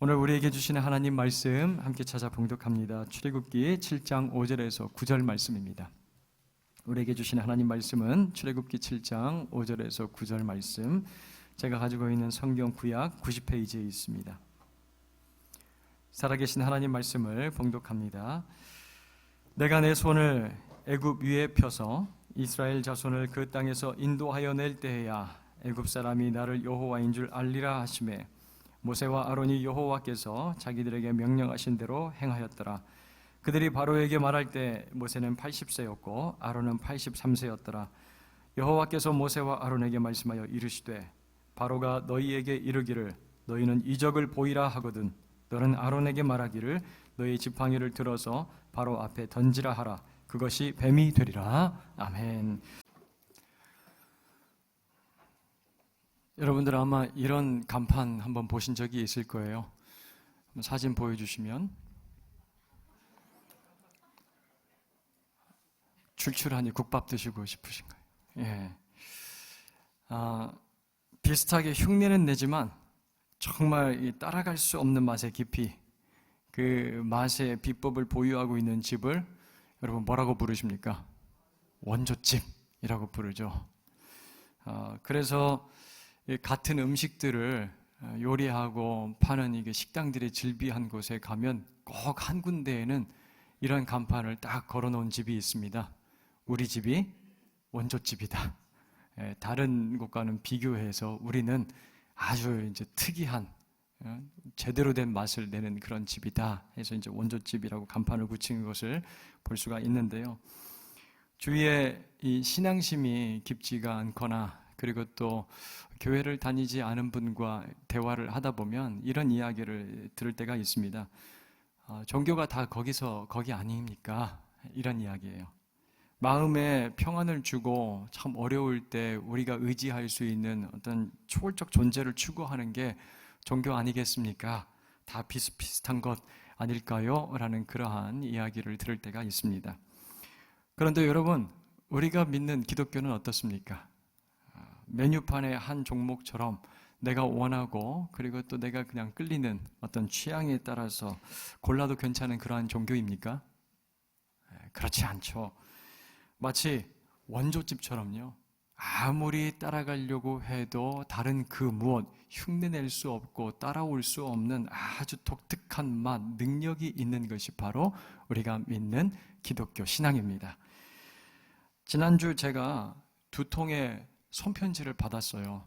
오늘 우리에게 주시는 하나님 말씀 함께 찾아 봉독합니다. 출애굽기 7장 5절에서 9절 말씀입니다. 우리에게 주시는 하나님 말씀은 출애굽기 7장 5절에서 9절 말씀, 제가 가지고 있는 성경 구약 90페이지에 있습니다. 살아계신 하나님 말씀을 봉독합니다. 내가 내 손을 애굽 위에 펴서 이스라엘 자손을 그 땅에서 인도하여 낼 때에야 애굽 사람이 나를 여호와인 줄 알리라 하시매 모세와 아론이 여호와께서 자기들에게 명령하신 대로 행하였더라. 그들이 바로에게 말할 때 모세는 80세였고 아론은 83세였더라. 여호와께서 모세와 아론에게 말씀하여 이르시되 바로가 너희에게 이르기를 너희는 이적을 보이라 하거든 너는 아론에게 말하기를 너희 지팡이를 들어서 바로 앞에 던지라 하라. 그것이 뱀이 되리라. 아멘. 여러분들 아마 이런 간판 한번 보신 적이 있을 거예요. 사진 보여주시면, 출출하니 국밥 드시고 싶으신가요? 예. 비슷하게 흉내는 내지만 정말 따라갈 수 없는 맛의 깊이, 그 맛의 비법을 보유하고 있는 집을 여러분 뭐라고 부르십니까? 원조집이라고 부르죠. 그래서 같은 음식들을 요리하고 파는 이게 식당들의 즐비한 곳에 가면 꼭 한 군데에는 이런 간판을 딱 걸어놓은 집이 있습니다. 우리 집이 원조집이다. 다른 곳과는 비교해서 우리는 아주 이제 특이한 제대로 된 맛을 내는 그런 집이다 해서 이제 원조집이라고 간판을 붙인 것을 볼 수가 있는데요. 주위에 이 신앙심이 깊지가 않거나 그리고 또 교회를 다니지 않은 분과 대화를 하다 보면 이런 이야기를 들을 때가 있습니다. 종교가 다 거기 아닙니까? 이런 이야기예요. 마음에 평안을 주고 참 어려울 때 우리가 의지할 수 있는 어떤 초월적 존재를 추구하는 게 종교 아니겠습니까? 다 비슷비슷한 것 아닐까요? 라는 그러한 이야기를 들을 때가 있습니다. 그런데 여러분, 우리가 믿는 기독교는 어떻습니까? 메뉴판의 한 종목처럼 내가 원하고 그리고 또 내가 그냥 끌리는 어떤 취향에 따라서 골라도 괜찮은 그러한 종교입니까? 그렇지 않죠. 마치 원조집처럼요. 아무리 따라가려고 해도 다른 그 무엇 흉내낼 수 없고 따라올 수 없는 아주 독특한 맛, 능력이 있는 것이 바로 우리가 믿는 기독교 신앙입니다. 지난주 제가 2통의 손편지를 받았어요.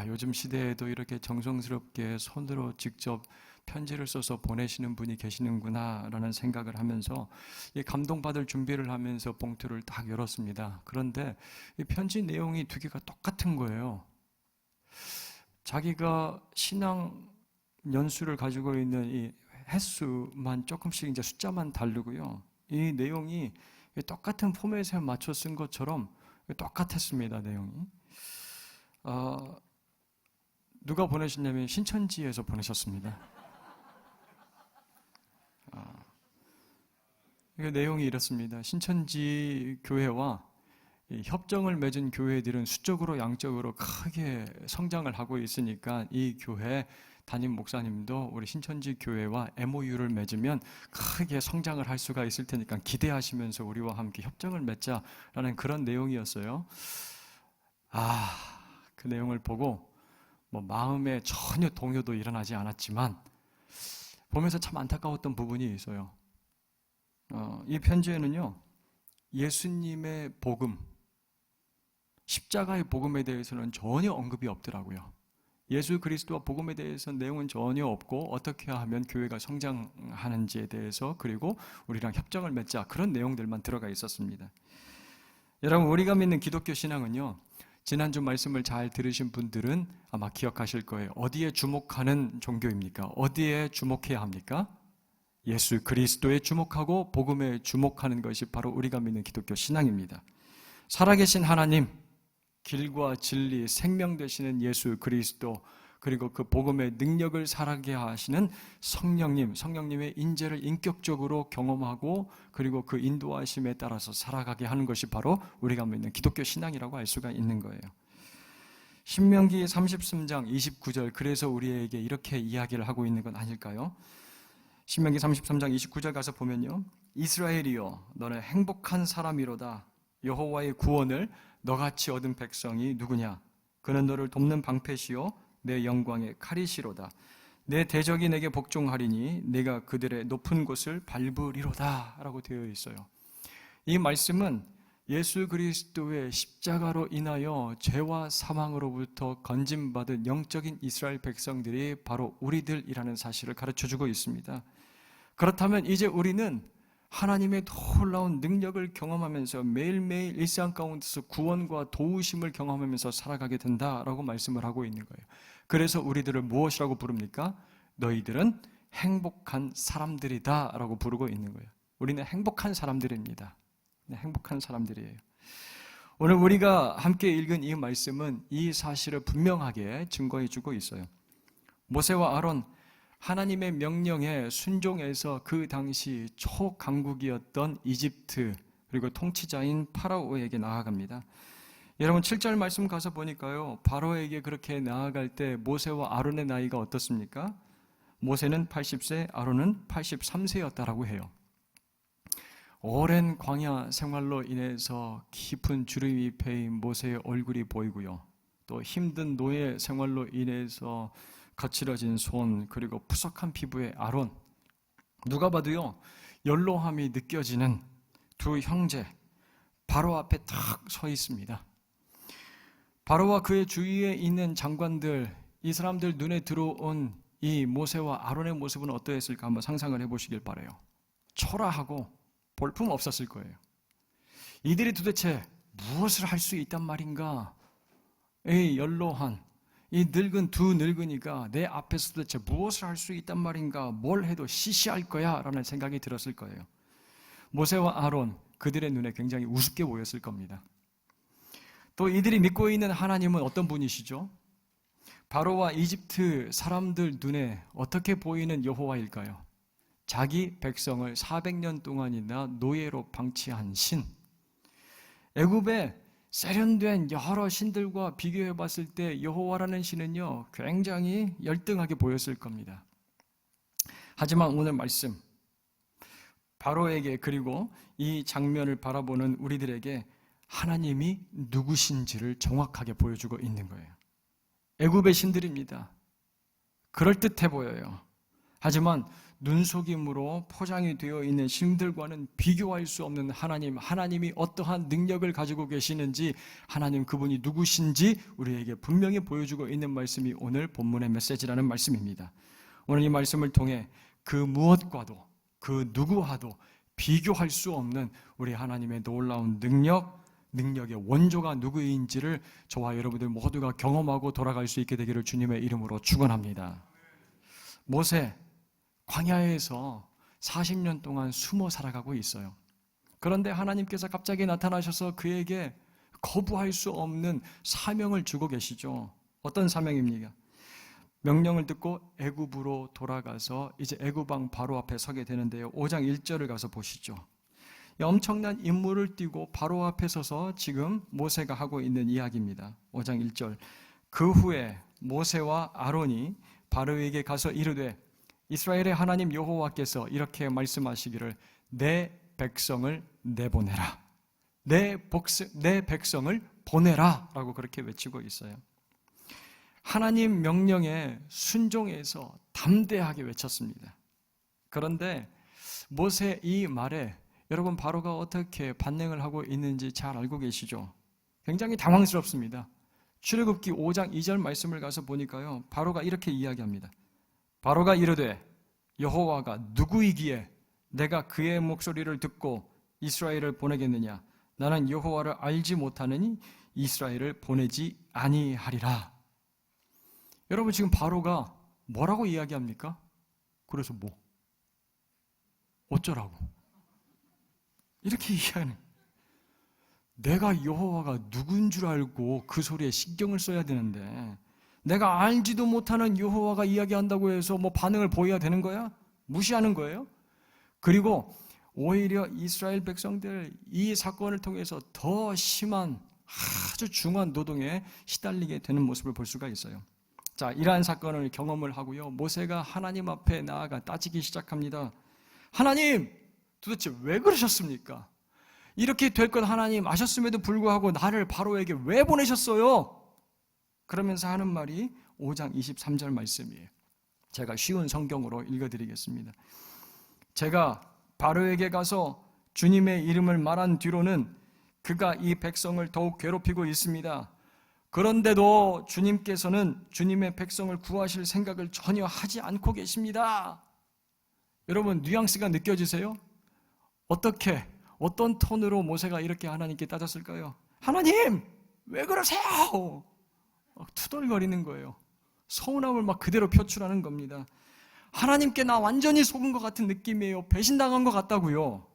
요즘 시대에도 이렇게 정성스럽게 손으로 직접 편지를 써서 보내시는 분이 계시는구나 라는 생각을 하면서 감동받을 준비를 하면서 봉투를 딱 열었습니다. 그런데 이 편지 내용이 2개가 똑같은 거예요. 자기가 신앙 연수를 가지고 있는 이 횟수만 조금씩 이제 숫자만 다르고요. 이 내용이 똑같은 포맷에 맞춰 쓴 것처럼 똑같았습니다, 내용이. 누가 보내셨냐면 신천지에서 보내셨습니다. 내용이 이렇습니다. 신천지 교회와 협정을 맺은 교회들은 수적으로 양적으로 크게 성장을 하고 있으니까 이 교회 담임 목사님도 우리 신천지 교회와 MOU를 맺으면 크게 성장을 할 수가 있을 테니까 기대하시면서 우리와 함께 협정을 맺자라는 그런 내용이었어요. 그 내용을 보고 마음에 전혀 동요도 일어나지 않았지만 보면서 참 안타까웠던 부분이 있어요. 이 편지에는요, 예수님의 복음, 십자가의 복음에 대해서는 전혀 언급이 없더라고요. 예수 그리스도와 복음에 대해서 내용은 전혀 없고 어떻게 하면 교회가 성장하는지에 대해서 그리고 우리랑 협정을 맺자 그런 내용들만 들어가 있었습니다. 여러분, 우리가 믿는 기독교 신앙은요, 지난주 말씀을 잘 들으신 분들은 아마 기억하실 거예요. 어디에 주목하는 종교입니까? 어디에 주목해야 합니까? 예수 그리스도에 주목하고 복음에 주목하는 것이 바로 우리가 믿는 기독교 신앙입니다. 살아계신 하나님, 길과 진리, 생명 되시는 예수 그리스도, 그리고 그 복음의 능력을 살아게 하시는 성령님의 인재를 인격적으로 경험하고 그리고 그 인도하심에 따라서 살아가게 하는 것이 바로 우리가 믿는 기독교 신앙이라고 알 수가 있는 거예요. 신명기 33장 29절, 그래서 우리에게 이렇게 이야기를 하고 있는 건 아닐까요? 신명기 33장 29절 가서 보면요, 이스라엘이여 너는 행복한 사람이로다. 여호와의 구원을 너같이 얻은 백성이 누구냐? 그는 너를 돕는 방패시요 내 영광의 칼이시로다. 내 대적이 내게 복종하리니 내가 그들의 높은 곳을 밟으리로다 라고 되어 있어요. 이 말씀은 예수 그리스도의 십자가로 인하여 죄와 사망으로부터 건짐받은 영적인 이스라엘 백성들이 바로 우리들이라는 사실을 가르쳐주고 있습니다. 그렇다면 이제 우리는 하나님의 놀라운 능력을 경험하면서 매일매일 일상 가운데서 구원과 도우심을 경험하면서 살아가게 된다라고 말씀을 하고 있는 거예요. 그래서 우리들을 무엇이라고 부릅니까? 너희들은 행복한 사람들이다 라고 부르고 있는 거예요. 우리는 행복한 사람들입니다. 행복한 사람들이에요. 오늘 우리가 함께 읽은 이 말씀은 이 사실을 분명하게 증거해 주고 있어요. 모세와 아론, 하나님의 명령에 순종해서 그 당시 초강국이었던 이집트, 그리고 통치자인 파라오에게 나아갑니다. 여러분 7절 말씀 가서 보니까요, 파라오에게 그렇게 나아갈 때 모세와 아론의 나이가 어떻습니까? 모세는 80세, 아론은 83세였다라고 해요. 오랜 광야 생활로 인해서 깊은 주름이 패인 모세의 얼굴이 보이고요, 또 힘든 노예 생활로 인해서 거칠어진 손, 그리고 푸석한 피부의 아론, 누가 봐도요 연로함이 느껴지는 두 형제, 바로 앞에 탁 서 있습니다. 바로와 그의 주위에 있는 장관들, 이 사람들 눈에 들어온 이 모세와 아론의 모습은 어떠했을까 한번 상상을 해보시길 바라요. 초라하고 볼품 없었을 거예요. 이들이 도대체 무엇을 할 수 있단 말인가? 이 연로한, 이 늙은 두 늙은이가 내 앞에서 도대체 무엇을 할 수 있단 말인가? 뭘 해도 시시할 거야 라는 생각이 들었을 거예요. 모세와 아론, 그들의 눈에 굉장히 우습게 보였을 겁니다. 또 이들이 믿고 있는 하나님은 어떤 분이시죠? 바로와 이집트 사람들 눈에 어떻게 보이는 여호와일까요? 자기 백성을 400년 동안이나 노예로 방치한 신, 애굽에 세련된 여러 신들과 비교해 봤을 때 여호와라는 신은요 굉장히 열등하게 보였을 겁니다. 하지만 오늘 말씀, 바로에게, 그리고 이 장면을 바라보는 우리들에게 하나님이 누구신지를 정확하게 보여주고 있는 거예요. 애굽의 신들입니다. 그럴듯해 보여요. 하지만 눈속임으로 포장이 되어 있는 신들과는 비교할 수 없는 하나님, 하나님이 어떠한 능력을 가지고 계시는지, 하나님 그분이 누구신지 우리에게 분명히 보여주고 있는 말씀이 오늘 본문의 메시지라는 말씀입니다. 오늘 이 말씀을 통해 그 무엇과도 그 누구와도 비교할 수 없는 우리 하나님의 놀라운 능력의 원조가 누구인지를 저와 여러분들 모두가 경험하고 돌아갈 수 있게 되기를 주님의 이름으로 축원합니다. 모세, 광야에서 40년 동안 숨어 살아가고 있어요. 그런데 하나님께서 갑자기 나타나셔서 그에게 거부할 수 없는 사명을 주고 계시죠. 어떤 사명입니까? 명령을 듣고 애굽으로 돌아가서 이제 애굽 왕 바로 앞에 서게 되는데요. 5장 1절을 가서 보시죠. 엄청난 임무를 띠고 바로 앞에 서서 지금 모세가 하고 있는 이야기입니다. 5장 1절. 그 후에 모세와 아론이 바로에게 가서 이르되 이스라엘의 하나님 여호와께서 이렇게 말씀하시기를 내 백성을 내보내라. 내 백성을 보내라 라고 그렇게 외치고 있어요. 하나님 명령에 순종해서 담대하게 외쳤습니다. 그런데 모세 이 말에 여러분 바로가 어떻게 반응을 하고 있는지 잘 알고 계시죠? 굉장히 당황스럽습니다. 출애굽기 5장 2절 말씀을 가서 보니까요, 바로가 이렇게 이야기합니다. 바로가 이르되 여호와가 누구이기에 내가 그의 목소리를 듣고 이스라엘을 보내겠느냐? 나는 여호와를 알지 못하느니 이스라엘을 보내지 아니하리라. 여러분 지금 바로가 뭐라고 이야기합니까? 그래서 뭐? 어쩌라고? 이렇게 이야기하는, 내가 여호와가 누군 줄 알고 그 소리에 신경을 써야 되는데 내가 알지도 못하는 여호와가 이야기한다고 해서 뭐 반응을 보여야 되는 거야? 무시하는 거예요? 그리고 오히려 이스라엘 백성들 이 사건을 통해서 더 심한 아주 중한 노동에 시달리게 되는 모습을 볼 수가 있어요. 자, 이러한 사건을 경험을 하고요, 모세가 하나님 앞에 나아가 따지기 시작합니다. 하나님, 도대체 왜 그러셨습니까? 이렇게 될 것 하나님 아셨음에도 불구하고 나를 바로에게 왜 보내셨어요? 그러면서 하는 말이 5장 23절 말씀이에요. 제가 쉬운 성경으로 읽어드리겠습니다. 제가 바로에게 가서 주님의 이름을 말한 뒤로는 그가 이 백성을 더욱 괴롭히고 있습니다. 그런데도 주님께서는 주님의 백성을 구하실 생각을 전혀 하지 않고 계십니다. 여러분, 뉘앙스가 느껴지세요? 어떤 톤으로 모세가 이렇게 하나님께 따졌을까요? 하나님, 왜 그러세요? 투덜거리는 거예요. 서운함을 막 그대로 표출하는 겁니다. 하나님께 나 완전히 속은 것 같은 느낌이에요. 배신당한 것 같다고요.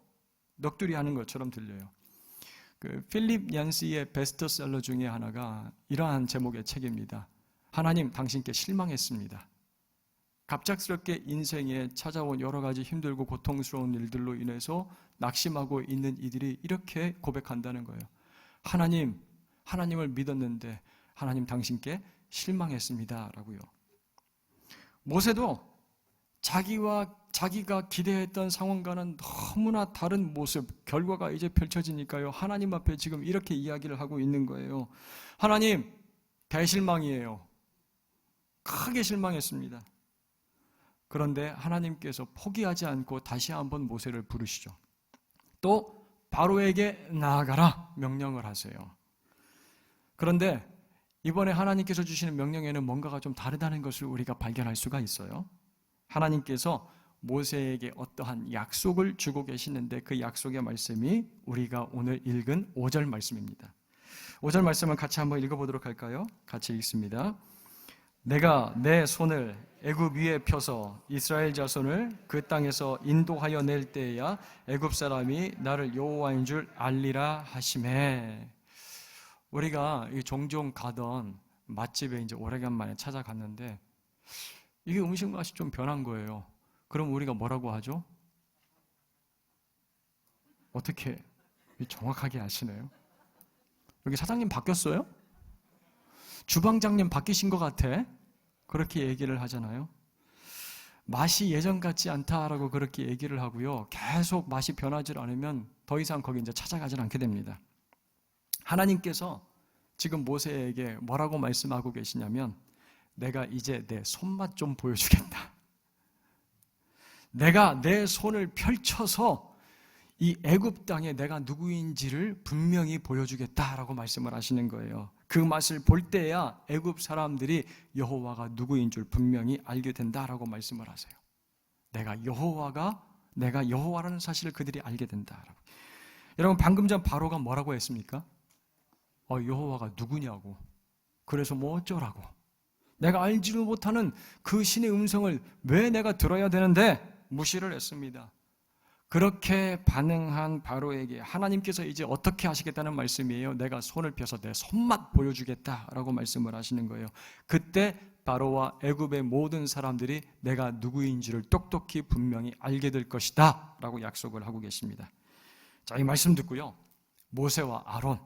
넋두리 하는 것처럼 들려요. 필립 얀시의 베스트셀러 중에 하나가 이러한 제목의 책입니다. 하나님, 당신께 실망했습니다. 갑작스럽게 인생에 찾아온 여러 가지 힘들고 고통스러운 일들로 인해서 낙심하고 있는 이들이 이렇게 고백한다는 거예요. 하나님을 믿었는데 하나님, 당신께 실망했습니다 라고요. 모세도 자기가 기대했던 상황과는 너무나 다른 모습, 결과가 이제 펼쳐지니까요, 하나님 앞에 지금 이렇게 이야기를 하고 있는 거예요. 하나님, 대실망이에요. 크게 실망했습니다. 그런데 하나님께서 포기하지 않고 다시 한번 모세를 부르시죠. 또 바로에게 나아가라 명령을 하세요. 그런데 이번에 하나님께서 주시는 명령에는 뭔가가 좀 다르다는 것을 우리가 발견할 수가 있어요. 하나님께서 모세에게 어떠한 약속을 주고 계시는데 그 약속의 말씀이 우리가 오늘 읽은 5절 말씀입니다. 5절 말씀을 같이 한번 읽어보도록 할까요? 같이 읽습니다. 내가 내 손을 애굽 위에 펴서 이스라엘 자손을 그 땅에서 인도하여 낼 때에야 애굽 사람이 나를 여호와인 줄 알리라 하시매. 우리가 종종 가던 맛집에 이제 오래간만에 찾아갔는데 이게 음식 맛이 좀 변한 거예요. 그럼 우리가 뭐라고 하죠? 어떻게 정확하게 아시나요? 여기 사장님 바뀌었어요? 주방장님 바뀌신 것 같아? 그렇게 얘기를 하잖아요. 맛이 예전 같지 않다라고 그렇게 얘기를 하고요, 계속 맛이 변하지 않으면 더 이상 거기 이제 찾아가지 않게 됩니다. 하나님께서 지금 모세에게 뭐라고 말씀하고 계시냐면, 내가 이제 내 손맛 좀 보여주겠다. 내가 내 손을 펼쳐서 이 애굽 땅에 내가 누구인지를 분명히 보여주겠다라고 말씀을 하시는 거예요. 그 맛을 볼 때야 애굽 사람들이 여호와가 누구인 줄 분명히 알게 된다라고 말씀을 하세요. 내가 여호와라는 사실을 그들이 알게 된다라고. 여러분, 방금 전 바로가 뭐라고 했습니까? 여호와가 누구냐고. 그래서 뭐 어쩌라고. 내가 알지도 못하는 그 신의 음성을 왜 내가 들어야 되는데 무시를 했습니다. 그렇게 반응한 바로에게 하나님께서 이제 어떻게 하시겠다는 말씀이에요? 내가 손을 펴서 내 손맛 보여주겠다라고 말씀을 하시는 거예요. 그때 바로와 애굽의 모든 사람들이 내가 누구인지를 똑똑히 분명히 알게 될 것이다 라고 약속을 하고 계십니다. 자, 이 말씀 듣고요, 모세와 아론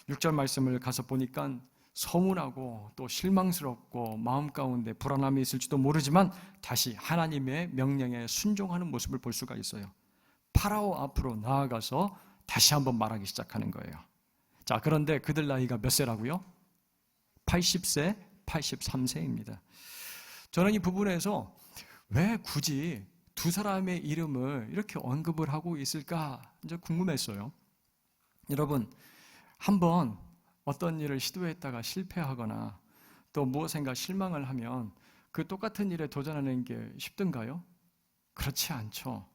6절 말씀을 가서 보니까 서운하고 또 실망스럽고 마음 가운데 불안함이 있을지도 모르지만 다시 하나님의 명령에 순종하는 모습을 볼 수가 있어요. 파라오 앞으로 나아가서 다시 한번 말하기 시작하는 거예요. 자, 그런데 그들 나이가 몇 세라고요? 80세, 83세입니다. 저는 이 부분에서 왜 굳이 두 사람의 이름을 이렇게 언급을 하고 있을까 이제 궁금했어요. 여러분, 한번 어떤 일을 시도했다가 실패하거나 또 무엇인가 실망을 하면 그 똑같은 일에 도전하는 게 쉽던가요? 그렇지 않죠.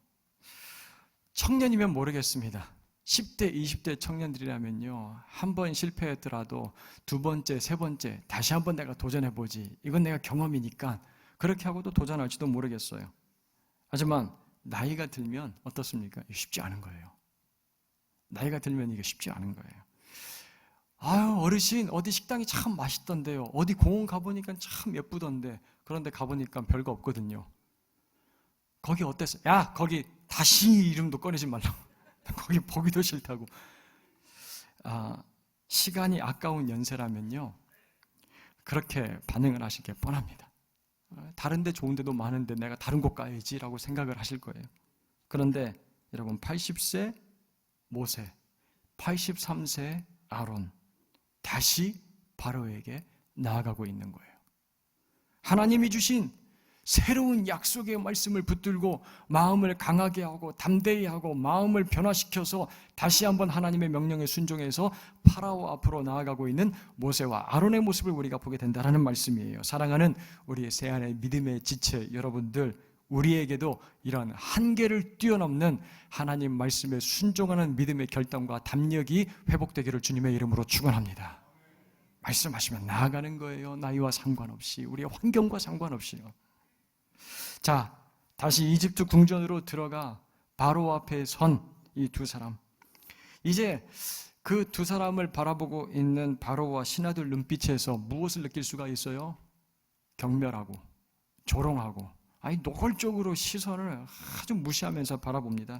청년이면 모르겠습니다. 10대, 20대 청년들이라면요, 한 번 실패했더라도 두 번째, 세 번째 다시 한번 내가 도전해보지. 이건 내가 경험이니까 그렇게 하고도 도전할지도 모르겠어요. 하지만 나이가 들면 어떻습니까? 이게 쉽지 않은 거예요. 나이가 들면 이게 쉽지 않은 거예요. 아유, 어르신, 어디 식당이 참 맛있던데요. 어디 공원 가보니까 참 예쁘던데. 그런데 가보니까 별거 없거든요. 거기 어땠어요? 야, 거기 다시 이름도 꺼내지 말라고. 거기 보기도 싫다고. 시간이 아까운 연세라면요, 그렇게 반응을 하실 게 뻔합니다. 다른 데 좋은 데도 많은데 내가 다른 곳 가야지라고 생각을 하실 거예요. 그런데 여러분, 80세 모세, 83세 아론, 다시 바로에게 나아가고 있는 거예요. 하나님이 주신 새로운 약속의 말씀을 붙들고 마음을 강하게 하고 담대히 하고 마음을 변화시켜서 다시 한번 하나님의 명령에 순종해서 파라오 앞으로 나아가고 있는 모세와 아론의 모습을 우리가 보게 된다는 말씀이에요. 사랑하는 우리 새안의 믿음의 지체 여러분들, 우리에게도 이런 한계를 뛰어넘는 하나님 말씀에 순종하는 믿음의 결단과 담력이 회복되기를 주님의 이름으로 축원합니다. 말씀하시면 나아가는 거예요. 나이와 상관없이, 우리의 환경과 상관없이요. 자, 다시 이집트 궁전으로 들어가 바로 앞에 선 이 두 사람. 이제 그 두 사람을 바라보고 있는 바로와 신하들 눈빛에서 무엇을 느낄 수가 있어요? 경멸하고 조롱하고, 아니 노골적으로 시선을 아주 무시하면서 바라봅니다.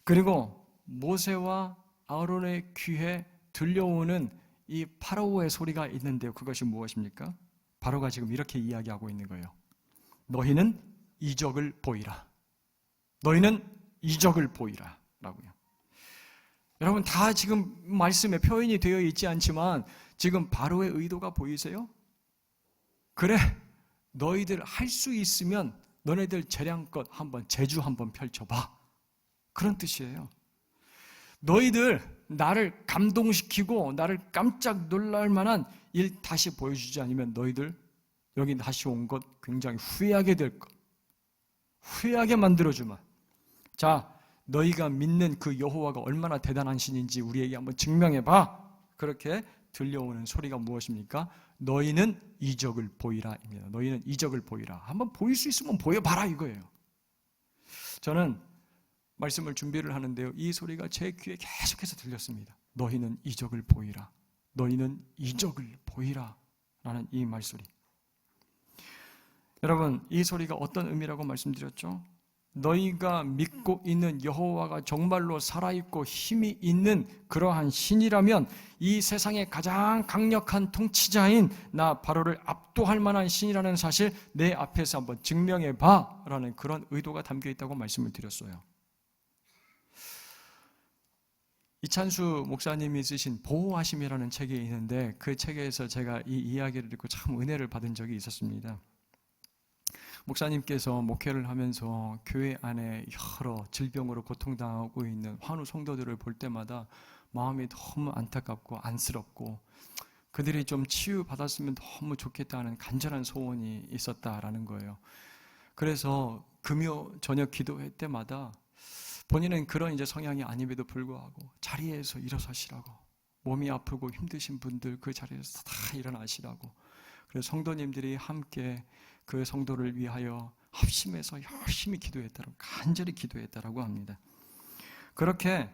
그리고 모세와 아론의 귀에 들려오는 이 파라오의 소리가 있는데요. 그것이 무엇입니까? 바로가 지금 이렇게 이야기하고 있는 거예요. 너희는 이적을 보이라. 너희는 이적을 보이라. 라고요. 여러분, 다 지금 말씀에 표현이 되어 있지 않지만 지금 바로의 의도가 보이세요? 그래, 너희들 할 수 있으면 너네들 재량껏 한번 제주 한번 펼쳐봐. 그런 뜻이에요. 너희들 나를 감동시키고 나를 깜짝 놀랄 만한 일 다시 보여주지 않으면 너희들 여기 다시 온 것 굉장히 후회하게 될 것. 후회하게 만들어주마. 자, 너희가 믿는 그 여호와가 얼마나 대단한 신인지 우리에게 한번 증명해봐. 그렇게 들려오는 소리가 무엇입니까? 너희는 이적을 보이라입니다. 너희는 이적을 보이라. 한번 보일 수 있으면 보여봐라 이거예요. 저는 말씀을 준비를 하는데요, 이 소리가 제 귀에 계속해서 들렸습니다. 너희는 이적을 보이라. 너희는 이적을 보이라. 라는 이 말소리. 여러분, 이 소리가 어떤 의미라고 말씀드렸죠? 너희가 믿고 있는 여호와가 정말로 살아있고 힘이 있는 그러한 신이라면 이 세상의 가장 강력한 통치자인 나 바로를 압도할 만한 신이라는 사실 내 앞에서 한번 증명해봐 라는 그런 의도가 담겨 있다고 말씀을 드렸어요. 이찬수 목사님이 쓰신 보호하심이라는 책이 있는데 그 책에서 제가 이 이야기를 듣고 참 은혜를 받은 적이 있었습니다. 목사님께서 목회를 하면서 교회 안에 여러 질병으로 고통당하고 있는 환우 성도들을 볼 때마다 마음이 너무 안타깝고 안쓰럽고 그들이 좀 치유받았으면 너무 좋겠다는 간절한 소원이 있었다라는 거예요. 그래서 금요 저녁 기도회 때마다 본인은 그런 이제 성향이 아님에도 불구하고 자리에서 일어서시라고, 몸이 아프고 힘드신 분들 그 자리에서 다 일어나시라고, 그래서 성도님들이 함께 그 성도를 위하여 합심해서 열심히 기도했다고, 간절히 기도했다라고 합니다. 그렇게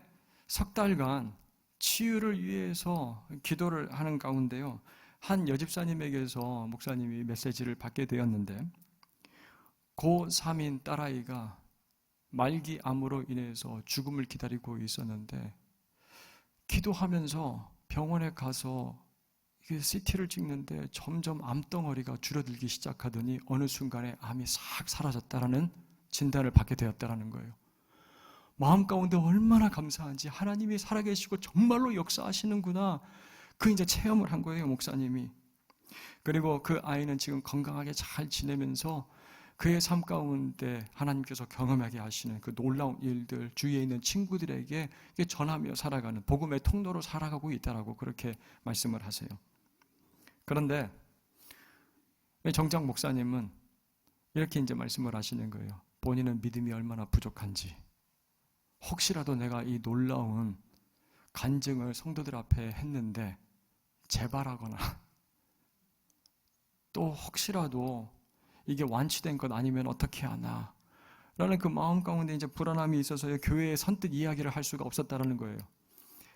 석 달간 치유를 위해서 기도를 하는 가운데요, 한 여집사님에게서 목사님이 메시지를 받게 되었는데 고3인 딸아이가 말기암으로 인해서 죽음을 기다리고 있었는데 기도하면서 병원에 가서 이게 CT를 찍는데 점점 암덩어리가 줄어들기 시작하더니 어느 순간에 암이 싹 사라졌다라는 진단을 받게 되었다라는 거예요. 마음 가운데 얼마나 감사한지, 하나님이 살아계시고 정말로 역사하시는구나, 그 이제 체험을 한 거예요, 목사님이. 그리고 그 아이는 지금 건강하게 잘 지내면서 그의 삶 가운데 하나님께서 경험하게 하시는 그 놀라운 일들, 주위에 있는 친구들에게 전하며 살아가는 복음의 통로로 살아가고 있다라고 그렇게 말씀을 하세요. 그런데 정작 목사님은 이렇게 이제 말씀을 하시는 거예요. 본인은 믿음이 얼마나 부족한지, 혹시라도 내가 이 놀라운 간증을 성도들 앞에 했는데 재발하거나 또 혹시라도 이게 완치된 것 아니면 어떻게 하나 라는 그 마음 가운데 이제 불안함이 있어서 교회에 선뜻 이야기를 할 수가 없었다라는 거예요.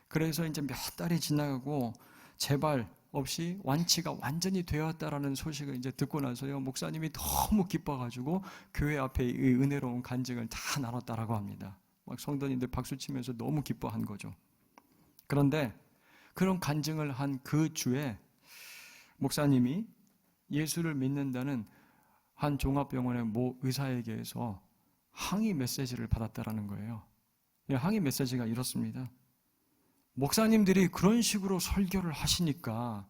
그래서 이제 몇 달이 지나가고 재발 없이 완치가 완전히 되었다라는 소식을 이제 듣고 나서요, 목사님이 너무 기뻐가지고 교회 앞에 이 은혜로운 간증을 다 나눴다라고 합니다. 막 성도님들 박수 치면서 너무 기뻐한 거죠. 그런데 그런 간증을 한 그 주에 목사님이 예수를 믿는다는 한 종합병원의 모 의사에게서 항의 메시지를 받았다라는 거예요. 항의 메시지가 이렇습니다. 목사님들이 그런 식으로 설교를 하시니까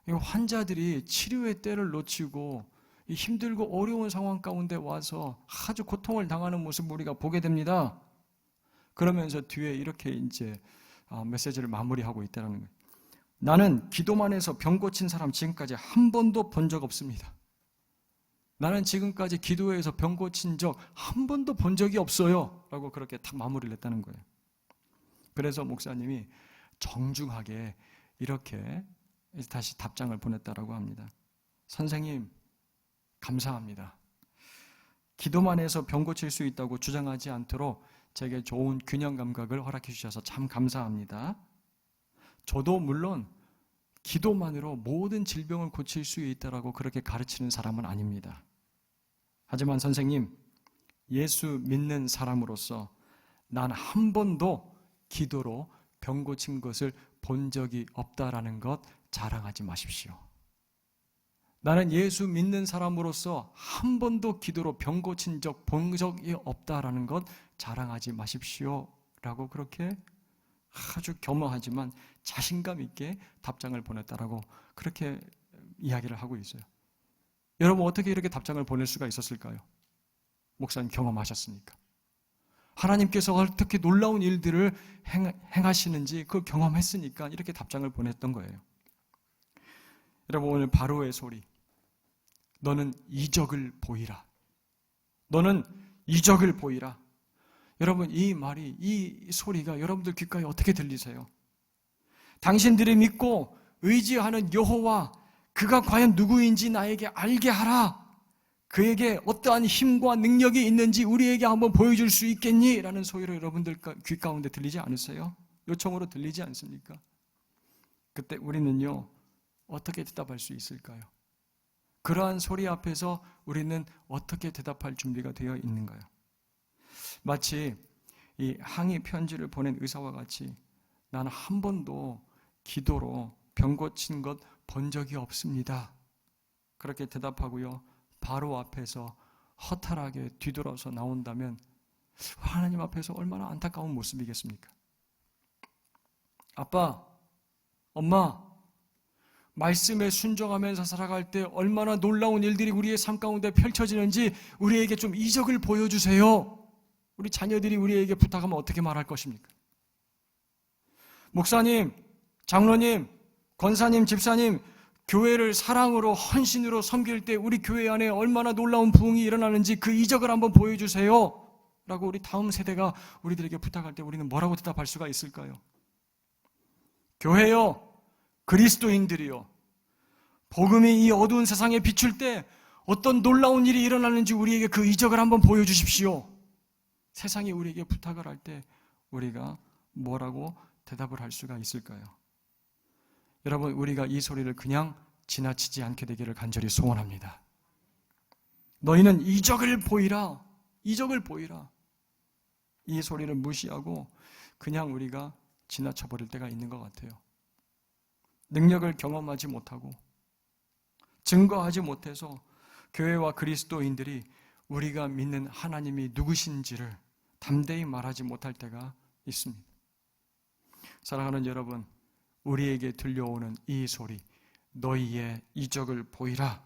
환자들이 치료의 때를 놓치고 힘들고 어려운 상황 가운데 와서 아주 고통을 당하는 모습을 우리가 보게 됩니다. 그러면서 뒤에 이렇게 이제 메시지를 마무리하고 있다는 거예요. 나는 기도만 해서 병 고친 사람 지금까지 한 번도 본 적 없습니다. 나는 지금까지 기도해서 병 고친 적 한 번도 본 적이 없어요. 라고 그렇게 딱 마무리를 했다는 거예요. 그래서 목사님이 정중하게 이렇게 다시 답장을 보냈다라고 합니다. 선생님, 감사합니다. 기도만 해서 병 고칠 수 있다고 주장하지 않도록 제게 좋은 균형 감각을 허락해 주셔서 참 감사합니다. 저도 물론 기도만으로 모든 질병을 고칠 수 있다라고 그렇게 가르치는 사람은 아닙니다. 하지만 선생님, 예수 믿는 사람으로서 난 한 번도 기도로 병 고친 것을 본 적이 없다라는 것 자랑하지 마십시오. 나는 예수 믿는 사람으로서 한 번도 기도로 병 고친 적 본 적이 없다라는 것 자랑하지 마십시오. 라고 그렇게 아주 겸허하지만 자신감 있게 답장을 보냈다라고 그렇게 이야기를 하고 있어요. 여러분, 어떻게 이렇게 답장을 보낼 수가 있었을까요? 목사님 경험하셨으니까. 하나님께서 어떻게 놀라운 일들을 행하시는지 그걸 경험했으니까 이렇게 답장을 보냈던 거예요. 여러분, 오늘 바로의 소리, 너는 이적을 보이라. 너는 이적을 보이라. 여러분, 이 말이, 이 소리가 여러분들 귓가에 어떻게 들리세요? 당신들이 믿고 의지하는 여호와, 그가 과연 누구인지 나에게 알게 하라. 그에게 어떠한 힘과 능력이 있는지 우리에게 한번 보여줄 수 있겠니? 라는 소리로 여러분들 귓가운데 들리지 않으세요? 요청으로 들리지 않습니까? 그때 우리는요, 어떻게 대답할 수 있을까요? 그러한 소리 앞에서 우리는 어떻게 대답할 준비가 되어 있는가요? 마치 이 항의 편지를 보낸 의사와 같이 나는 한 번도 기도로 병 고친 것 본 적이 없습니다. 그렇게 대답하고요, 바로 앞에서 허탈하게 뒤돌아서 나온다면 하나님 앞에서 얼마나 안타까운 모습이겠습니까? 아빠, 엄마, 말씀에 순종하면서 살아갈 때 얼마나 놀라운 일들이 우리의 삶 가운데 펼쳐지는지 우리에게 좀 이적을 보여주세요. 우리 자녀들이 우리에게 부탁하면 어떻게 말할 것입니까? 목사님, 장로님, 권사님, 집사님, 교회를 사랑으로 헌신으로 섬길 때 우리 교회 안에 얼마나 놀라운 부흥이 일어나는지 그 이적을 한번 보여주세요. 라고 우리 다음 세대가 우리들에게 부탁할 때 우리는 뭐라고 대답할 수가 있을까요? 교회요, 그리스도인들이요, 복음이 이 어두운 세상에 비출 때 어떤 놀라운 일이 일어나는지 우리에게 그 이적을 한번 보여주십시오. 세상이 우리에게 부탁을 할 때 우리가 뭐라고 대답을 할 수가 있을까요? 여러분, 우리가 이 소리를 그냥 지나치지 않게 되기를 간절히 소원합니다. 너희는 이적을 보이라, 이적을 보이라. 이 소리를 무시하고 그냥 우리가 지나쳐버릴 때가 있는 것 같아요. 능력을 경험하지 못하고 증거하지 못해서 교회와 그리스도인들이 우리가 믿는 하나님이 누구신지를 담대히 말하지 못할 때가 있습니다. 사랑하는 여러분, 우리에게 들려오는 이 소리, 너희의 이적을 보이라,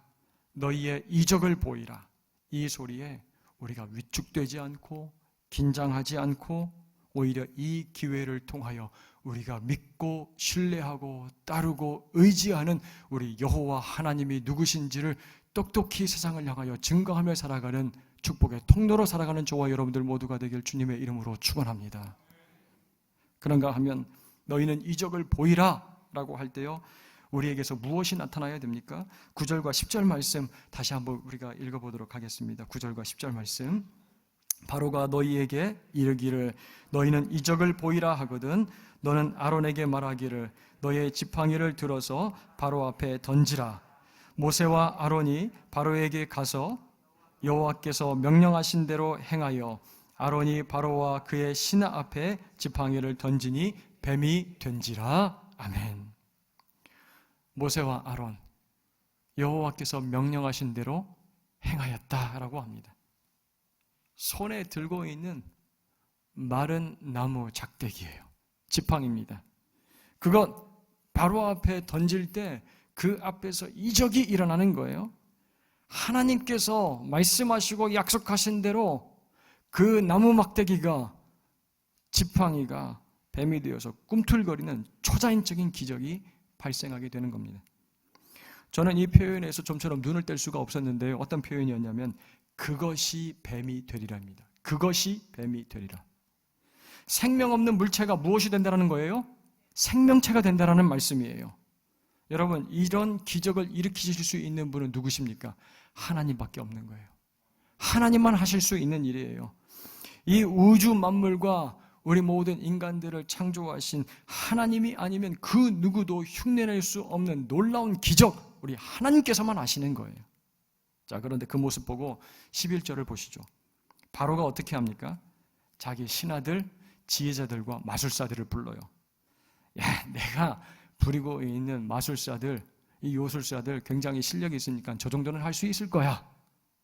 너희의 이적을 보이라. 이 소리에 우리가 위축되지 않고 긴장하지 않고 오히려 이 기회를 통하여 우리가 믿고 신뢰하고 따르고 의지하는 우리 여호와 하나님이 누구신지를 똑똑히 세상을 향하여 증거하며 살아가는 축복의 통로로 살아가는 저와 여러분들 모두가 되길 주님의 이름으로 축원합니다. 그런가 하면 너희는 이적을 보이라 라고 할 때요, 우리에게서 무엇이 나타나야 됩니까? 9절과 10절 말씀 다시 한번 우리가 읽어보도록 하겠습니다. 9절과 10절 말씀. 바로가 너희에게 이르기를 너희는 이적을 보이라 하거든 너는 아론에게 말하기를 너의 지팡이를 들어서 바로 앞에 던지라. 모세와 아론이 바로에게 가서 여호와께서 명령하신 대로 행하여 아론이 바로와 그의 신하 앞에 지팡이를 던지니 뱀이 된지라. 아멘. 모세와 아론, 여호와께서 명령하신 대로 행하였다라고 합니다. 손에 들고 있는 마른 나무 작대기예요. 지팡이입니다. 그것 바로 앞에 던질 때 그 앞에서 이적이 일어나는 거예요. 하나님께서 말씀하시고 약속하신 대로 그 나무 막대기가, 지팡이가 뱀이 되어서 꿈틀거리는 초자연적인 기적이 발생하게 되는 겁니다. 저는 이 표현에서 좀처럼 눈을 뗄 수가 없었는데요. 어떤 표현이었냐면 그것이 뱀이 되리라입니다. 그것이 뱀이 되리라. 생명 없는 물체가 무엇이 된다는 거예요? 생명체가 된다는 말씀이에요. 여러분, 이런 기적을 일으키실 수 있는 분은 누구십니까? 하나님밖에 없는 거예요. 하나님만 하실 수 있는 일이에요. 이 우주 만물과 우리 모든 인간들을 창조하신 하나님이 아니면 그 누구도 흉내낼 수 없는 놀라운 기적, 우리 하나님께서만 아시는 거예요. 자, 그런데 그 모습 보고 11절을 보시죠. 바로가 어떻게 합니까? 자기 신하들, 지혜자들과 마술사들을 불러요. 야, 내가 부리고 있는 마술사들, 이 요술사들 굉장히 실력이 있으니까 저 정도는 할 수 있을 거야.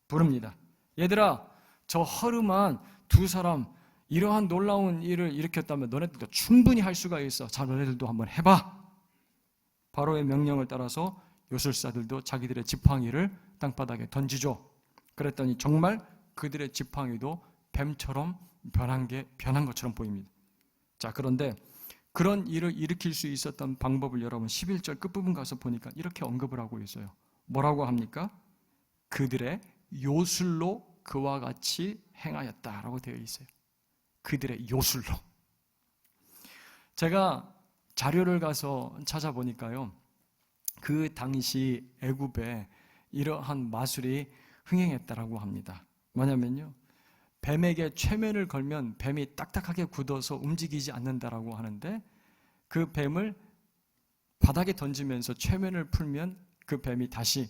부릅니다. 얘들아, 저 허름한 두 사람 이러한 놀라운 일을 일으켰다면 너네들도 충분히 할 수가 있어. 자, 너네들도 한번 해봐. 바로의 명령을 따라서 요술사들도 자기들의 지팡이를 땅바닥에 던지죠. 그랬더니 정말 그들의 지팡이도 뱀처럼 변한 것처럼 보입니다. 자, 그런데 그런 일을 일으킬 수 있었던 방법을 여러분 11절 끝부분 가서 보니까 이렇게 언급을 하고 있어요. 뭐라고 합니까? 그들의 요술로 그와 같이 행하였다라고 되어 있어요. 그들의 요술로. 제가 자료를 가서 찾아보니까요, 그 당시 애굽에 이러한 마술이 흥행했다라고 합니다. 뭐냐면요, 뱀에게 최면을 걸면 뱀이 딱딱하게 굳어서 움직이지 않는다라고 하는데, 그 뱀을 바닥에 던지면서 최면을 풀면 그 뱀이 다시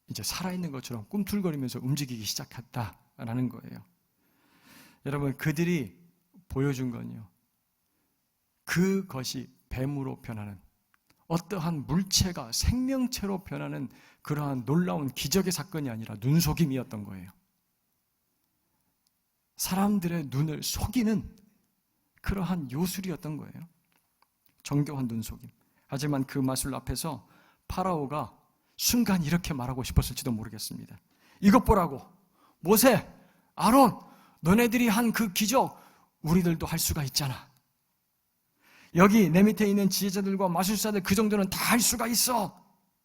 이제 살아있는 것처럼 꿈틀거리면서 움직이기 시작했다라는 거예요. 여러분, 그들이 보여준 건요, 그것이 뱀으로 변하는, 어떠한 물체가 생명체로 변하는 그러한 놀라운 기적의 사건이 아니라 눈속임이었던 거예요. 사람들의 눈을 속이는 그러한 요술이었던 거예요. 정교한 눈속임. 하지만 그 마술 앞에서 파라오가 순간 이렇게 말하고 싶었을지도 모르겠습니다. 이것 보라고, 모세, 아론, 너네들이 한 그 기적 우리들도 할 수가 있잖아. 여기 내 밑에 있는 지혜자들과 마술사들 그 정도는 다 할 수가 있어.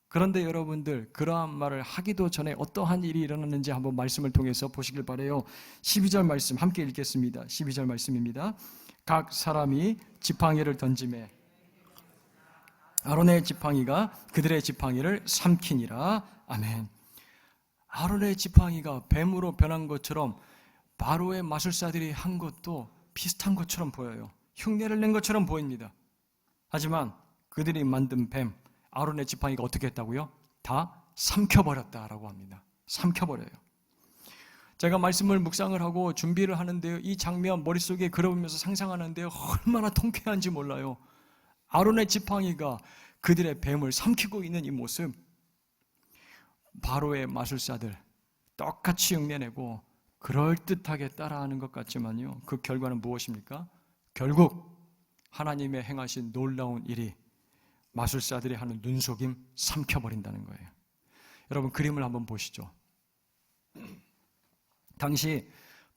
그런데 여러분들, 그러한 말을 하기도 전에 어떠한 일이 일어났는지 한번 말씀을 통해서 보시길 바라요. 12절 말씀 함께 읽겠습니다. 12절 말씀입니다. 각 사람이 지팡이를 던지매 아론의 지팡이가 그들의 지팡이를 삼키니라. 아멘. 아론의 지팡이가 뱀으로 변한 것처럼 바로의 마술사들이 한 것도 비슷한 것처럼 보여요. 흉내를 낸 것처럼 보입니다. 하지만 그들이 만든 뱀, 아론의 지팡이가 어떻게 했다고요? 다 삼켜버렸다라고 합니다. 삼켜버려요. 제가 말씀을 묵상을 하고 준비를 하는데요, 이 장면 머릿속에 그려보면서 상상하는데요, 얼마나 통쾌한지 몰라요. 아론의 지팡이가 그들의 뱀을 삼키고 있는 이 모습, 바로의 마술사들 똑같이 흉내내고 그럴듯하게 따라하는 것 같지만요, 그 결과는 무엇입니까? 결국 하나님의 행하신 놀라운 일이 마술사들이 하는 눈속임 삼켜버린다는 거예요. 여러분, 그림을 한번 보시죠. 당시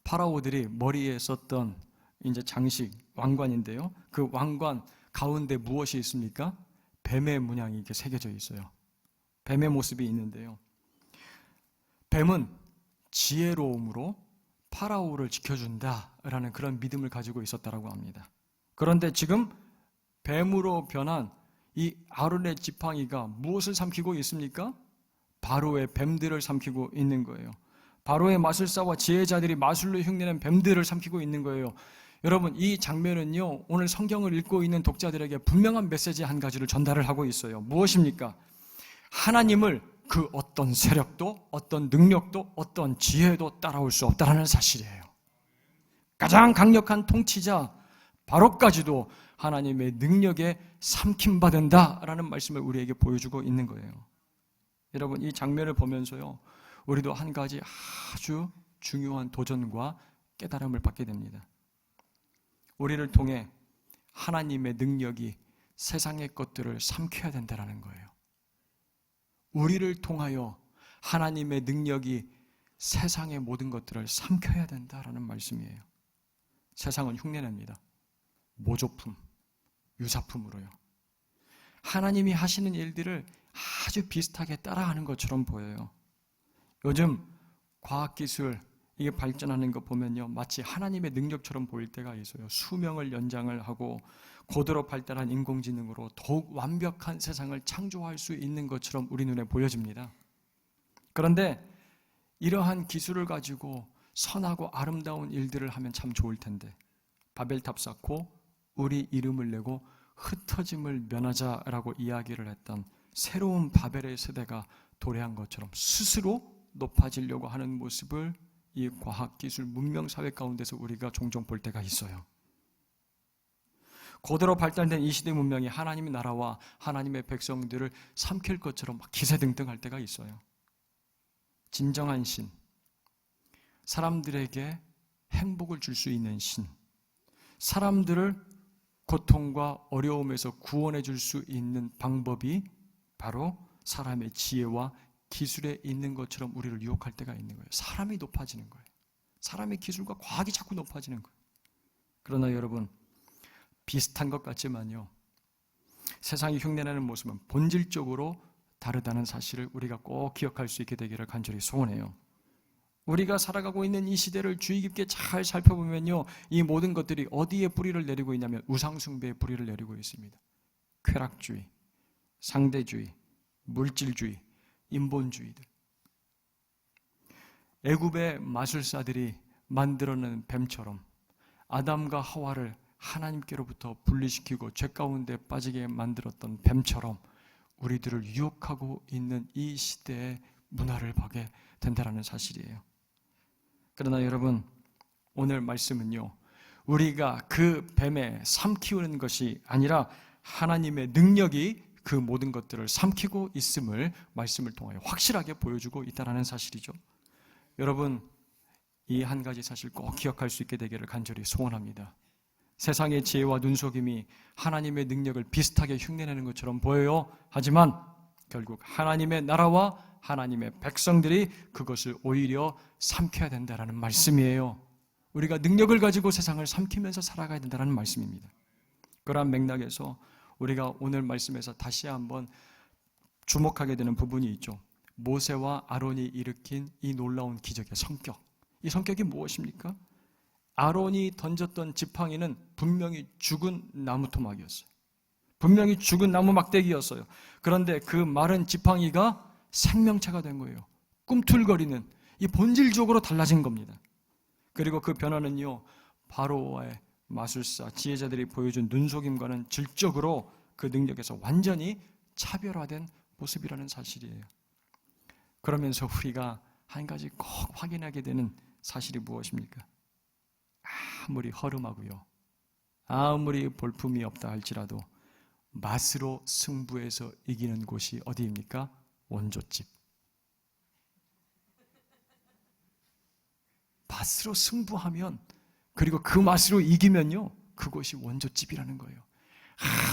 파라오들이 머리에 썼던 이제 장식, 왕관인데요, 그 왕관 가운데 무엇이 있습니까? 뱀의 문양이 이렇게 새겨져 있어요. 뱀의 모습이 있는데요, 뱀은 지혜로움으로 파라오를 지켜준다라는 그런 믿음을 가지고 있었다라고 합니다. 그런데 지금 뱀으로 변한 이 아론의 지팡이가 무엇을 삼키고 있습니까? 바로의 뱀들을 삼키고 있는 거예요. 바로의 마술사와 지혜자들이 마술로 흉내낸 뱀들을 삼키고 있는 거예요. 여러분, 이 장면은요, 오늘 성경을 읽고 있는 독자들에게 분명한 메시지 한 가지를 전달을 하고 있어요. 무엇입니까? 하나님을 그 어떤 세력도, 어떤 능력도, 어떤 지혜도 따라올 수 없다는 사실이에요. 가장 강력한 통치자 바로까지도 하나님의 능력에 삼킴받는다라는 말씀을 우리에게 보여주고 있는 거예요. 여러분, 이 장면을 보면서요, 우리도 한 가지 아주 중요한 도전과 깨달음을 받게 됩니다. 우리를 통해 하나님의 능력이 세상의 것들을 삼켜야 된다는 거예요. 우리를 통하여 하나님의 능력이 세상의 모든 것들을 삼켜야 된다라는 말씀이에요. 세상은 흉내냅니다. 모조품, 유사품으로요. 하나님이 하시는 일들을 아주 비슷하게 따라하는 것처럼 보여요. 요즘 과학기술 이게 발전하는 거 보면요, 마치 하나님의 능력처럼 보일 때가 있어요. 수명을 연장을 하고 고도로 발달한 인공지능으로 더욱 완벽한 세상을 창조할 수 있는 것처럼 우리 눈에 보여집니다. 그런데 이러한 기술을 가지고 선하고 아름다운 일들을 하면 참 좋을 텐데, 바벨탑 쌓고 우리 이름을 내고 흩어짐을 면하자라고 이야기를 했던 새로운 바벨의 세대가 도래한 것처럼 스스로 높아지려고 하는 모습을 이 과학기술 문명사회 가운데서 우리가 종종 볼 때가 있어요. 고도로 발달된 이 시대 문명이 하나님의 나라와 하나님의 백성들을 삼킬 것처럼 막 기세등등할 때가 있어요. 진정한 신, 사람들에게 행복을 줄 수 있는 신, 사람들을 고통과 어려움에서 구원해 줄 수 있는 방법이 바로 사람의 지혜와 기술에 있는 것처럼 우리를 유혹할 때가 있는 거예요. 사람이 높아지는 거예요. 사람의 기술과 과학이 자꾸 높아지는 거예요. 그러나 여러분, 비슷한 것 같지만요, 세상이 흉내내는 모습은 본질적으로 다르다는 사실을 우리가 꼭 기억할 수 있게 되기를 간절히 소원해요. 우리가 살아가고 있는 이 시대를 주의 깊게 잘 살펴보면요, 이 모든 것들이 어디에 뿌리를 내리고 있냐면 우상숭배에 뿌리를 내리고 있습니다. 쾌락주의, 상대주의, 물질주의, 인본주의들. 애굽의 마술사들이 만들어낸 뱀처럼 아담과 하와를 하나님께로부터 분리시키고 죄 가운데 빠지게 만들었던 뱀처럼 우리들을 유혹하고 있는 이 시대의 문화를 보게 된다는 사실이에요. 그러나 여러분, 오늘 말씀은요, 우리가 그 뱀에 삼키우는 것이 아니라 하나님의 능력이 그 모든 것들을 삼키고 있음을 말씀을 통하여 확실하게 보여주고 있다는 사실이죠. 여러분, 이 한 가지 사실 꼭 기억할 수 있게 되기를 간절히 소원합니다. 세상의 지혜와 눈속임이 하나님의 능력을 비슷하게 흉내내는 것처럼 보여요. 하지만 결국 하나님의 나라와 하나님의 백성들이 그것을 오히려 삼켜야 된다는 말씀이에요. 우리가 능력을 가지고 세상을 삼키면서 살아가야 된다는 말씀입니다. 그러한 맥락에서 우리가 오늘 말씀에서 다시 한번 주목하게 되는 부분이 있죠. 모세와 아론이 일으킨 이 놀라운 기적의 성격. 이 성격이 무엇입니까? 아론이 던졌던 지팡이는 분명히 죽은 나무 토막이었어요. 분명히 죽은 나무 막대기였어요. 그런데 그 마른 지팡이가 생명체가 된 거예요. 꿈틀거리는, 이 본질적으로 달라진 겁니다. 그리고 그 변화는요, 바로와의 마술사, 지혜자들이 보여준 눈속임과는 질적으로 그 능력에서 완전히 차별화된 모습이라는 사실이에요. 그러면서 우리가 한 가지 꼭 확인하게 되는 사실이 무엇입니까? 아무리 허름하고요, 아무리 볼품이 없다 할지라도 맛으로 승부해서 이기는 곳이 어디입니까? 원조집. 맛으로 승부하면, 그리고 그 맛으로 이기면요, 그곳이 원조집이라는 거예요.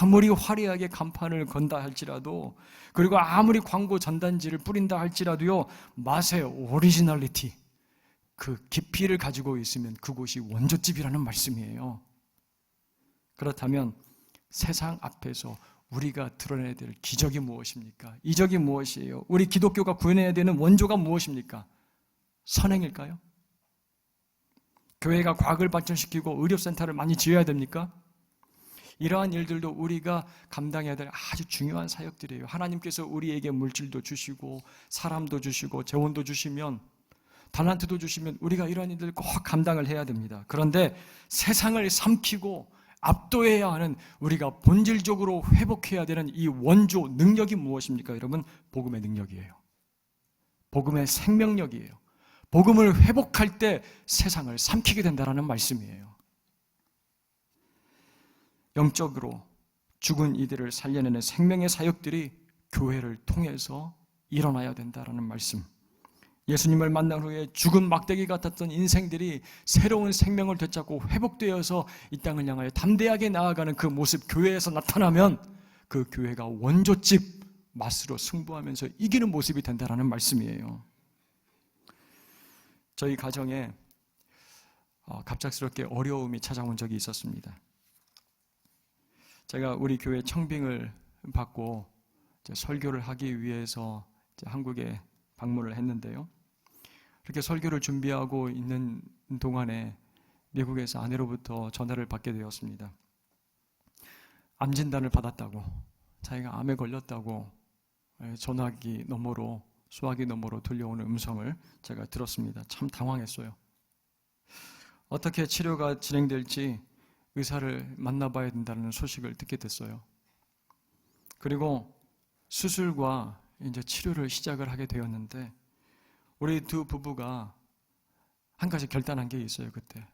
아무리 화려하게 간판을 건다 할지라도, 그리고 아무리 광고 전단지를 뿌린다 할지라도요, 맛의 오리지널리티, 그 깊이를 가지고 있으면 그곳이 원조집이라는 말씀이에요. 그렇다면 세상 앞에서 우리가 드러내야 될 기적이 무엇입니까? 이적이 무엇이에요? 우리 기독교가 구현해야 되는 원조가 무엇입니까? 선행일까요? 교회가 과학을 발전시키고 의료센터를 많이 지어야 됩니까? 이러한 일들도 우리가 감당해야 될 아주 중요한 사역들이에요. 하나님께서 우리에게 물질도 주시고 사람도 주시고 재원도 주시면, 달란트도 주시면 우리가 이러한 일들을 꼭 감당을 해야 됩니다. 그런데 세상을 삼키고 압도해야 하는, 우리가 본질적으로 회복해야 되는 이 원조 능력이 무엇입니까? 여러분, 복음의 능력이에요. 복음의 생명력이에요. 복음을 회복할 때 세상을 삼키게 된다는 말씀이에요. 영적으로 죽은 이들을 살려내는 생명의 사역들이 교회를 통해서 일어나야 된다라는 말씀. 예수님을 만난 후에 죽은 막대기 같았던 인생들이 새로운 생명을 되찾고 회복되어서 이 땅을 향하여 담대하게 나아가는 그 모습 교회에서 나타나면 그 교회가 원조집 맛으로 승부하면서 이기는 모습이 된다라는 말씀이에요. 저희 가정에 갑작스럽게 어려움이 찾아온 적이 있었습니다. 제가 우리 교회 청빙을 받고 설교를 하기 위해서 한국에 방문을 했는데요. 이렇게 설교를 준비하고 있는 동안에 미국에서 아내로부터 전화를 받게 되었습니다. 암 진단을 받았다고, 자기가 암에 걸렸다고 전화기 너머로, 수화기 너머로 들려오는 음성을 제가 들었습니다. 참 당황했어요. 어떻게 치료가 진행될지 의사를 만나봐야 된다는 소식을 듣게 됐어요. 그리고 수술과 이제 치료를 시작을 하게 되었는데 우리 두 부부가 한 가지 결단한 게 있어요. 그때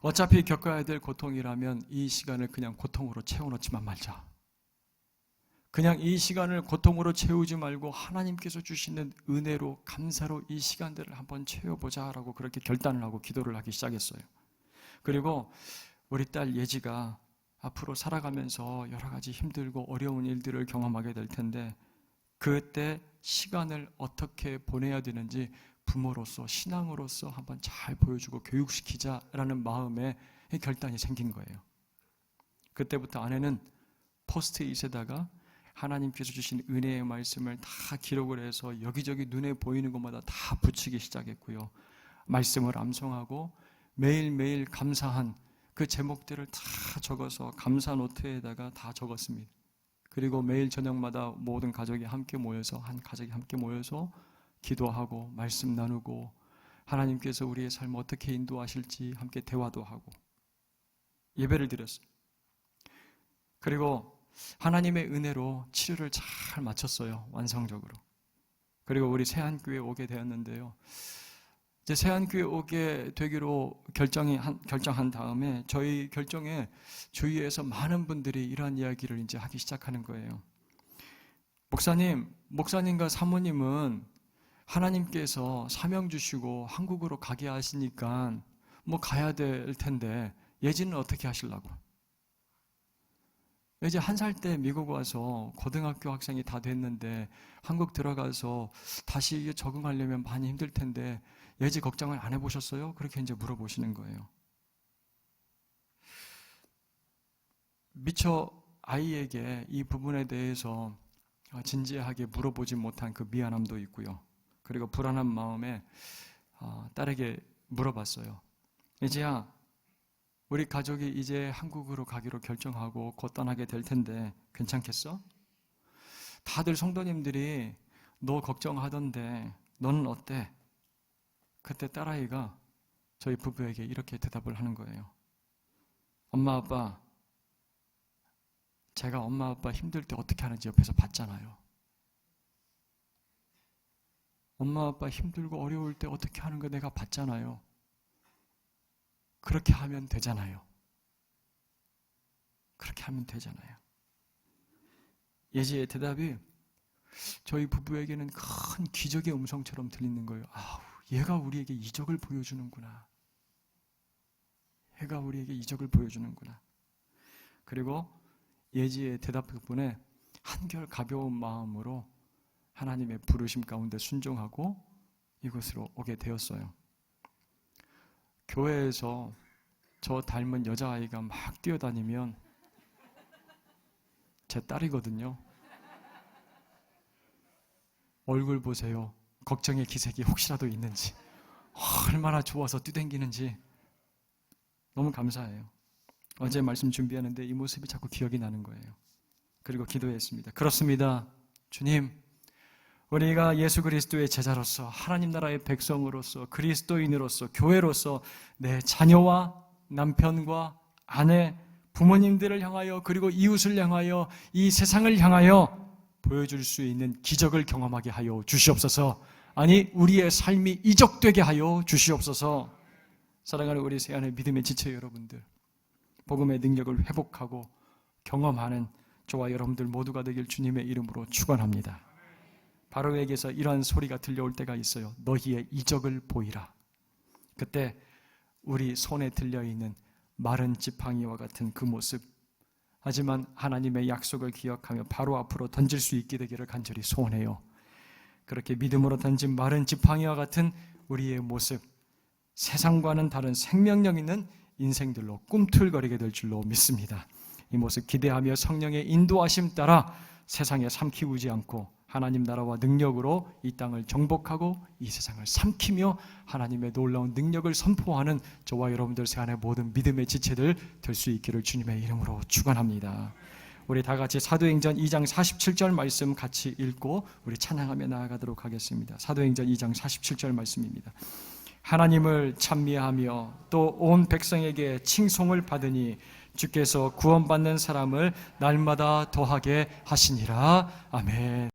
어차피 겪어야 될 고통이라면 이 시간을 그냥 고통으로 채워넣지만 말자. 그냥 이 시간을 고통으로 채우지 말고 하나님께서 주시는 은혜로, 감사로 이 시간들을 한번 채워보자라고 그렇게 결단을 하고 기도를 하기 시작했어요. 그리고 우리 딸 예지가 앞으로 살아가면서 여러 가지 힘들고 어려운 일들을 경험하게 될 텐데 그때 시간을 어떻게 보내야 되는지 부모로서, 신앙으로서 한번 잘 보여주고 교육시키자라는 마음에 결단이 생긴 거예요. 그때부터 아내는 포스트잇에다가 하나님께서 주신 은혜의 말씀을 다 기록을 해서 여기저기 눈에 보이는 곳마다 다 붙이기 시작했고요. 말씀을 암송하고 매일매일 감사한 그 제목들을 다 적어서 감사 노트에다가 다 적었습니다. 그리고 매일 저녁마다 모든 가족이 함께 모여서, 한 가족이 함께 모여서 기도하고 말씀 나누고 하나님께서 우리의 삶을 어떻게 인도하실지 함께 대화도 하고 예배를 드렸어요. 그리고 하나님의 은혜로 치료를 잘 마쳤어요. 완성적으로. 그리고 우리 세안교회에 오게 되었는데요. 이제 세안교회 오게 되기로 결정한 다음에 저희 결정에 주위에서 많은 분들이 이러한 이야기를 이제 하기 시작하는 거예요. 목사님과 사모님은 하나님께서 사명 주시고 한국으로 가게 하시니까 뭐 가야 될 텐데 예지는 어떻게 하시려고? 이제 1살 때 미국 와서 고등학교 학생이 다 됐는데 한국 들어가서 다시 적응하려면 많이 힘들 텐데 예지 걱정을 안 해보셨어요? 그렇게 이제 물어보시는 거예요. 미처 아이에게 이 부분에 대해서 진지하게 물어보지 못한 그 미안함도 있고요. 그리고 불안한 마음에 딸에게 물어봤어요. 예지야, 우리 가족이 이제 한국으로 가기로 결정하고 곧 떠나게 될 텐데 괜찮겠어? 다들 성도님들이 너 걱정하던데 너는 어때? 그때 딸아이가 저희 부부에게 이렇게 대답을 하는 거예요. 엄마 아빠, 제가 엄마 아빠 힘들 때 어떻게 하는지 옆에서 봤잖아요. 엄마 아빠 힘들고 어려울 때 어떻게 하는 거 내가 봤잖아요. 그렇게 하면 되잖아요. 그렇게 하면 되잖아요. 예지의 대답이 저희 부부에게는 큰 기적의 음성처럼 들리는 거예요. 아우, 얘가 우리에게 이적을 보여주는구나. 얘가 우리에게 이적을 보여주는구나. 그리고 예지의 대답 덕분에 한결 가벼운 마음으로 하나님의 부르심 가운데 순종하고 이곳으로 오게 되었어요. 교회에서 저 닮은 여자아이가 막 뛰어다니면 제 딸이거든요. 얼굴 보세요. 걱정의 기색이 혹시라도 있는지, 얼마나 좋아서 뛰댕기는지 너무 감사해요. 어제 말씀 준비하는데 이 모습이 자꾸 기억이 나는 거예요. 그리고 기도했습니다. 그렇습니다. 주님, 우리가 예수 그리스도의 제자로서, 하나님 나라의 백성으로서, 그리스도인으로서, 교회로서 내 자녀와 남편과 아내, 부모님들을 향하여, 그리고 이웃을 향하여, 이 세상을 향하여 보여줄 수 있는 기적을 경험하게 하여 주시옵소서. 아니, 우리의 삶이 이적되게 하여 주시옵소서. 사랑하는 우리 세안의 믿음의 지체 여러분들, 복음의 능력을 회복하고 경험하는 저와 여러분들 모두가 되길 주님의 이름으로 축원합니다. 바로에게서 이러한 소리가 들려올 때가 있어요. 너희의 이적을 보이라. 그때 우리 손에 들려있는 마른 지팡이와 같은 그 모습, 하지만 하나님의 약속을 기억하며 바로 앞으로 던질 수 있게 되기를 간절히 소원해요. 그렇게 믿음으로 던진 마른 지팡이와 같은 우리의 모습, 세상과는 다른 생명력 있는 인생들로 꿈틀거리게 될 줄로 믿습니다. 이 모습 기대하며 성령의 인도하심 따라 세상에 삼키우지 않고 하나님 나라와 능력으로 이 땅을 정복하고 이 세상을 삼키며 하나님의 놀라운 능력을 선포하는 저와 여러분들 세안의 모든 믿음의 지체들 될 수 있기를 주님의 이름으로 축원합니다. 우리 다 같이 사도행전 2장 47절 말씀 같이 읽고 우리 찬양하며 나아가도록 하겠습니다. 사도행전 2장 47절 말씀입니다. 하나님을 찬미하며 또 온 백성에게 칭송을 받으니 주께서 구원받는 사람을 날마다 더하게 하시니라. 아멘.